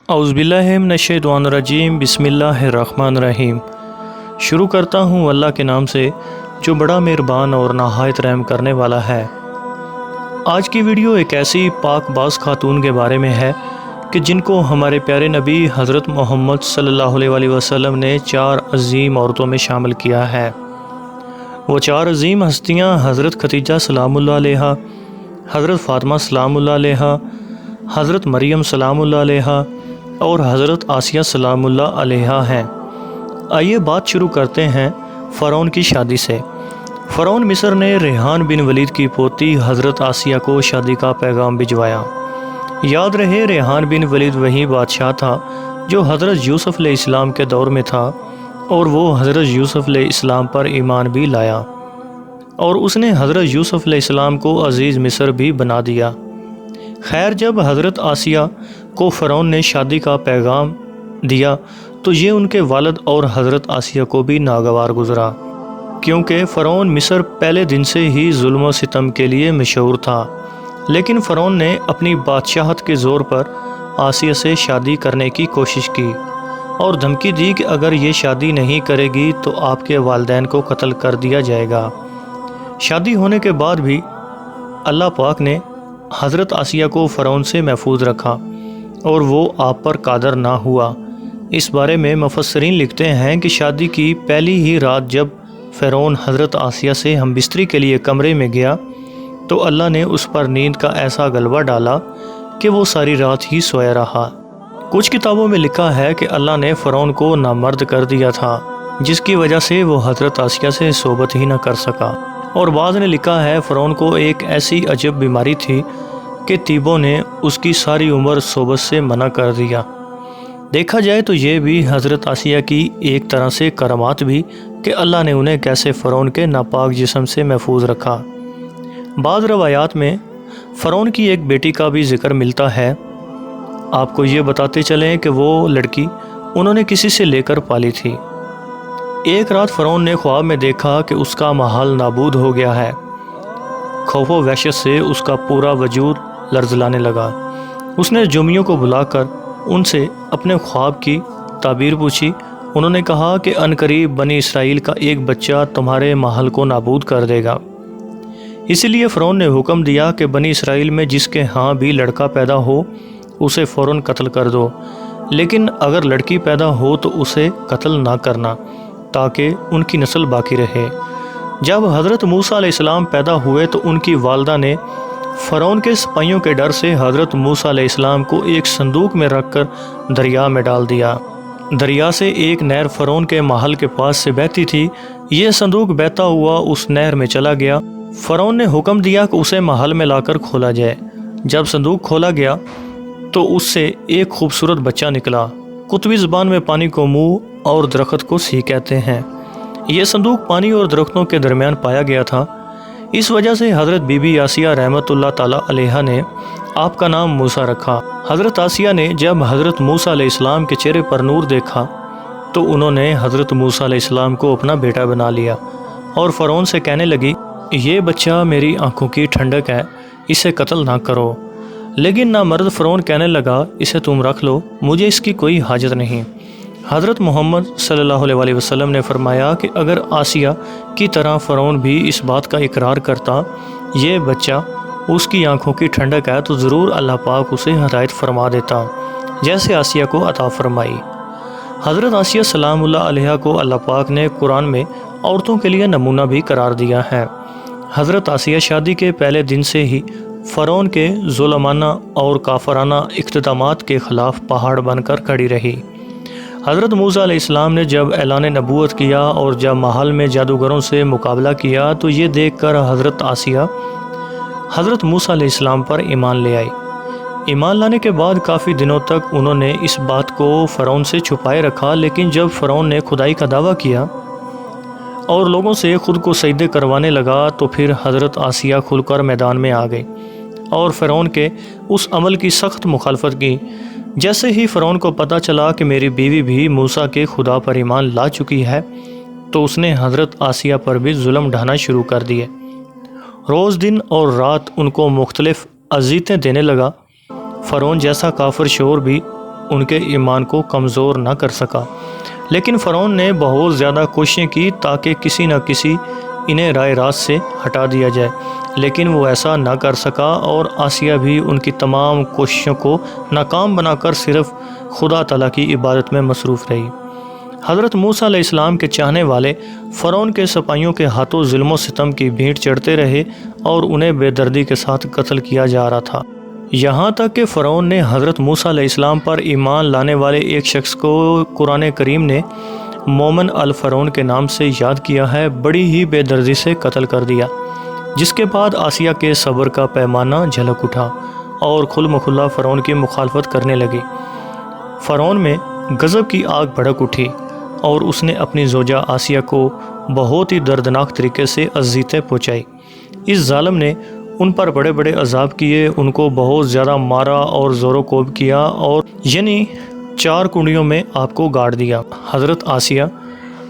اعوذ باللہ من الشیطان الرجیم، بسم اللہ الرحمن الرحیم۔ شروع کرتا ہوں اللہ کے نام سے جو بڑا مہربان اور نہایت رحم کرنے والا ہے۔ آج کی ویڈیو ایک ایسی پاک باز خاتون کے بارے میں ہے کہ جن کو ہمارے پیارے نبی حضرت محمد صلی اللہ علیہ وسلم نے 4 عظیم عورتوں میں شامل کیا ہے۔ وہ 4 عظیم ہستیاں حضرت خدیجہ سلام اللہ علیہا، حضرت فاطمہ سلام اللہ علیہا، حضرت مریم سلام اللہ علیہا اور حضرت آسیہ سلام اللہ علیہا ہیں۔ آئیے بات شروع کرتے ہیں فرعون کی شادی سے۔ فرعون مصر نے ریحان بن ولید کی پوتی حضرت آسیہ کو شادی کا پیغام بھجوایا۔ یاد رہے ریحان بن ولید وہی بادشاہ تھا جو حضرت یوسف علیہ السلام کے دور میں تھا، اور وہ حضرت یوسف علیہ السلام پر ایمان بھی لایا، اور اس نے حضرت یوسف علیہ السلام کو عزیز مصر بھی بنا دیا۔ خیر، جب حضرت آسیہ کو فرعون نے شادی کا پیغام دیا تو یہ ان کے والد اور حضرت آسیہ کو بھی ناگوار گزرا، کیونکہ فرعون مصر پہلے دن سے ہی ظلم و ستم کے لیے مشہور تھا۔ لیکن فرعون نے اپنی بادشاہت کے زور پر آسیہ سے شادی کرنے کی کوشش کی اور دھمکی دی کہ اگر یہ شادی نہیں کرے گی تو آپ کے والدین کو قتل کر دیا جائے گا۔ شادی ہونے کے بعد بھی اللہ پاک نے حضرت آسیہ کو فرعون سے محفوظ رکھا اور وہ آپ پر قادر نہ ہوا۔ اس بارے میں مفسرین لکھتے ہیں کہ شادی کی پہلی ہی رات جب فرعون حضرت آسیہ سے ہم بستری کے لیے کمرے میں گیا تو اللہ نے اس پر نیند کا ایسا غلبہ ڈالا کہ وہ ساری رات ہی سویا رہا۔ کچھ کتابوں میں لکھا ہے کہ اللہ نے فرعون کو نامرد کر دیا تھا، جس کی وجہ سے وہ حضرت آسیہ سے صحبت ہی نہ کر سکا، اور بعض نے لکھا ہے فرعون کو ایک ایسی عجب بیماری تھی کہ طبیبوں نے اس کی ساری عمر صحبت سے منع کر دیا۔ دیکھا جائے تو یہ بھی حضرت آسیہ کی ایک طرح سے کرامات بھی کہ اللہ نے انہیں کیسے فرعون کے ناپاک جسم سے محفوظ رکھا۔ بعض روایات میں فرعون کی ایک بیٹی کا بھی ذکر ملتا ہے۔ آپ کو یہ بتاتے چلیں کہ وہ لڑکی انہوں نے کسی سے لے کر پالی تھی۔ ایک رات فرعون نے خواب میں دیکھا کہ اس کا محل نابود ہو گیا ہے۔ خوف و وحشت سے اس کا پورا وجود لرزلانے لگا۔ اس نے جومیوں کو بلا کر ان سے اپنے خواب کی تعبیر پوچھی۔ انہوں نے کہا کہ عنقریب بنی اسرائیل کا ایک بچہ تمہارے محل کو نابود کر دے گا۔ اسی لیے فرعون نے حکم دیا کہ بنی اسرائیل میں جس کے ہاں بھی لڑکا پیدا ہو اسے فوراً قتل کر دو، لیکن اگر لڑکی پیدا ہو تو اسے قتل نہ کرنا تاکہ ان کی نسل باقی رہے۔ جب حضرت موسیٰ علیہ السلام پیدا ہوئے تو ان کی والدہ نے فرعون کے سپاہیوں کے ڈر سے حضرت موسیٰ علیہ السلام کو ایک صندوق میں رکھ کر دریا میں ڈال دیا۔ دریا سے ایک نہر فرعون کے محل کے پاس سے بہتی تھی۔ یہ صندوق بہتا ہوا اس نہر میں چلا گیا۔ فرعون نے حکم دیا کہ اسے محل میں لا کر کھولا جائے۔ جب صندوق کھولا گیا تو اس سے ایک خوبصورت بچہ نکلا۔ قطبی زبان میں پانی کو منہ اور درخت کو سی کہتے ہیں۔ یہ صندوق پانی اور درختوں کے درمیان پایا گیا تھا۔ اس وجہ سے حضرت بی بی آسیہ رحمۃ اللہ تعالیٰ علیہا نے آپ کا نام موسیٰ رکھا۔ حضرت آسیہ نے جب حضرت موسیٰ علیہ السلام کے چہرے پر نور دیکھا تو انہوں نے حضرت موسیٰ علیہ السلام کو اپنا بیٹا بنا لیا اور فرعون سے کہنے لگی، یہ بچہ میری آنکھوں کی ٹھنڈک ہے، اسے قتل نہ کرو۔ لیکن نامرد فرعون کہنے لگا، اسے تم رکھ لو، مجھے اس کی کوئی حاجت نہیں۔ حضرت محمد صلی اللہ علیہ وسلم نے فرمایا کہ اگر آسیہ کی طرح فرعون بھی اس بات کا اقرار کرتا یہ بچہ اس کی آنکھوں کی ٹھنڈک ہے تو ضرور اللہ پاک اسے ہدایت فرما دیتا جیسے آسیہ کو عطا فرمائی۔ حضرت آسیہ سلام اللہ علیہ کو اللہ پاک نے قرآن میں عورتوں کے لیے نمونہ بھی قرار دیا ہے۔ حضرت آسیہ شادی کے پہلے دن سے ہی فرعون کے ظلمانہ اور کافرانہ اقتدامات کے خلاف پہاڑ بن کر کھڑی رہی۔ حضرت موسیٰ علیہ السلام نے جب اعلان نبوت کیا اور جب محل میں جادوگروں سے مقابلہ کیا تو یہ دیکھ کر حضرت آسیہ حضرت موسیٰ علیہ السلام پر ایمان لے آئی۔ ایمان لانے کے بعد کافی دنوں تک انہوں نے اس بات کو فرعون سے چھپائے رکھا، لیکن جب فرعون نے خدائی کا دعویٰ کیا اور لوگوں سے خود کو سجدے کروانے لگا تو پھر حضرت آسیہ کھل کر میدان میں آ گئی اور فرعون کے اس عمل کی سخت مخالفت کی۔ جیسے ہی فرعون کو پتہ چلا کہ میری بیوی بھی موسیٰ کے خدا پر ایمان لا چکی ہے تو اس نے حضرت آسیہ پر بھی ظلم ڈھانا شروع کر دیے۔ روز دن اور رات ان کو مختلف اذیتیں دینے لگا۔ فرعون جیسا کافر شور بھی ان کے ایمان کو کمزور نہ کر سکا، لیکن فرعون نے بہت زیادہ کوششیں کی تاکہ کسی نہ کسی انہیں رائے راست سے ہٹا دیا جائے، لیکن وہ ایسا نہ کر سکا، اور آسیہ بھی ان کی تمام کوششوں کو ناکام بنا کر صرف خدا تعالیٰ کی عبادت میں مصروف رہی۔ حضرت موسیٰ علیہ السلام کے چاہنے والے فرعون کے سپاہیوں کے ہاتھوں ظلم و ستم کی بھینٹ چڑھتے رہے اور انہیں بے دردی کے ساتھ قتل کیا جا رہا تھا، یہاں تک کہ فرعون نے حضرت موسیٰ علیہ السلام پر ایمان لانے والے ایک شخص کو قرآن کریم نے مومن الفرعون کے نام سے یاد کیا ہے، بڑی ہی بے دردی سے قتل کر دیا، جس کے بعد آسیہ کے صبر کا پیمانہ جھلک اٹھا اور کھل مکھلا فرعون کی مخالفت کرنے لگی۔ فرعون میں غضب کی آگ بھڑک اٹھی اور اس نے اپنی زوجہ آسیہ کو بہت ہی دردناک طریقے سے اذیتیں پہنچائی۔ اس ظالم نے ان پر بڑے بڑے عذاب کیے، ان کو بہت زیادہ مارا اور زور و کوب کیا، اور یعنی 4 کنڈیوں میں آپ کو گاڑ دیا۔ حضرت آسیہ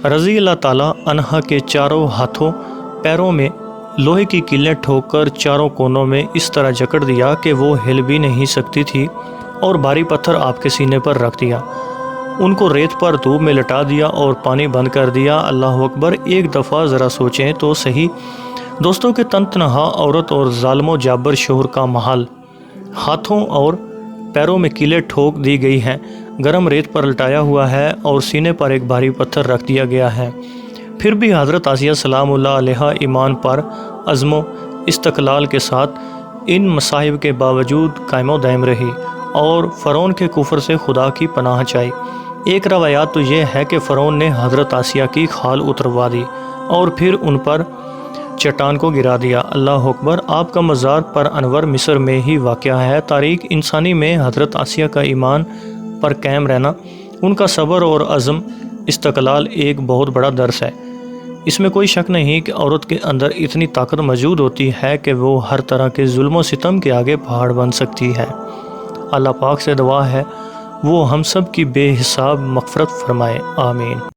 رضی اللہ تعالیٰ عنہا کے چاروں ہاتھوں پیروں میں لوہے کی کیلیں ٹھوک کر چاروں کونوں میں اس طرح جکڑ دیا کہ وہ ہل بھی نہیں سکتی تھی، اور بھاری پتھر آپ کے سینے پر رکھ دیا، ان کو ریت پر دھوپ میں لٹا دیا اور پانی بند کر دیا۔ اللہ اکبر! ایک دفعہ ذرا سوچیں تو صحیح دوستوں کے تن تنہا عورت اور ظالم و جابر شوہر کا محال، ہاتھوں اور پیروں میں کیلیں ٹھوک دی گئی ہیں، گرم ریت پر لٹایا ہوا ہے اور سینے پر ایک بھاری پتھر رکھ دیا گیا ہے، پھر بھی حضرت آسیہ سلام اللہ علیہا ایمان پر عزم و استقلال کے ساتھ ان مصائب کے باوجود قائم و دائم رہی اور فرعون کے کفر سے خدا کی پناہ چاہی۔ ایک روایات تو یہ ہے کہ فرعون نے حضرت آسیہ کی کھال اتروا دی اور پھر ان پر چٹان کو گرا دیا۔ اللہ اکبر! آپ کا مزار پر انور مصر میں ہی واقع ہے۔ تاریخ انسانی میں حضرت آسیہ کا ایمان پر قائم رہنا، ان کا صبر اور عزم استقلال ایک بہت بڑا درس ہے۔ اس میں کوئی شک نہیں کہ عورت کے اندر اتنی طاقت موجود ہوتی ہے کہ وہ ہر طرح کے ظلم و ستم کے آگے پہاڑ بن سکتی ہے۔ اللہ پاک سے دعا ہے وہ ہم سب کی بے حساب مغفرت فرمائے، آمین۔